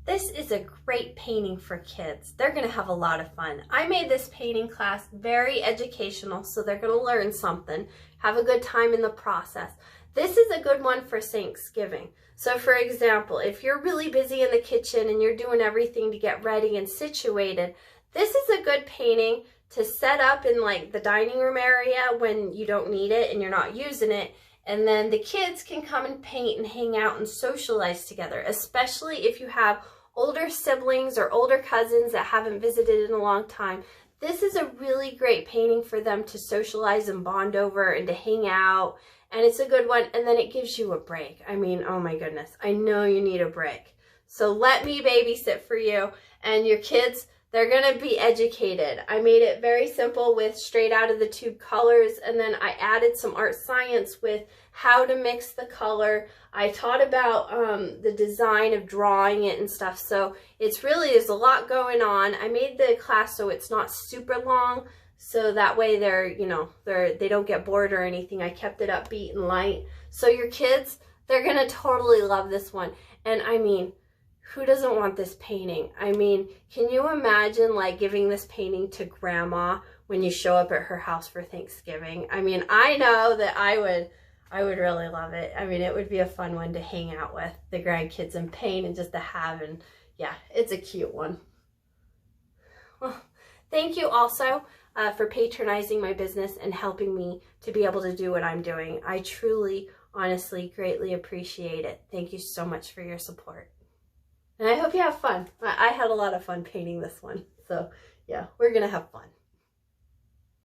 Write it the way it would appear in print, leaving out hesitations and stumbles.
This is a great painting for kids. They're going to have a lot of fun. I made this painting class very educational, so they're going to learn something, have a good time in the process. This is a good one for Thanksgiving. So for example, if you're really busy in the kitchen and you're doing everything to get ready and situated, this is a good painting to set up in like the dining room area when you don't need it and you're not using it. And then the kids can come and paint and hang out and socialize together, especially if you have older siblings or older cousins that haven't visited in a long time. This is a really great painting for them to socialize and bond over and to hang out. And it's a good one. And then it gives you a break. I mean, oh my goodness, I know you need a break. So let me babysit for you, and your kids, they're going to be educated. I made it very simple with straight out of the tube colors, and then I added some art science with how to mix the color. I taught about the design of drawing it and stuff. So it's really, there's a lot going on. I made the class so it's not super long, so that way they don't get bored or anything. I kept it upbeat and light. So your kids, they're going to totally love this one. And I mean, who doesn't want this painting? I mean, can you imagine like giving this painting to grandma when you show up at her house for Thanksgiving? I mean, I know that I would really love it. I mean, it would be a fun one to hang out with the grandkids and paint and just to have, and yeah, it's a cute one. Well, thank you also for patronizing my business and helping me to be able to do what I'm doing. I truly, honestly, greatly appreciate it. Thank you so much for your support. And I hope you have fun. I had a lot of fun painting this one. So yeah, we're going to have fun.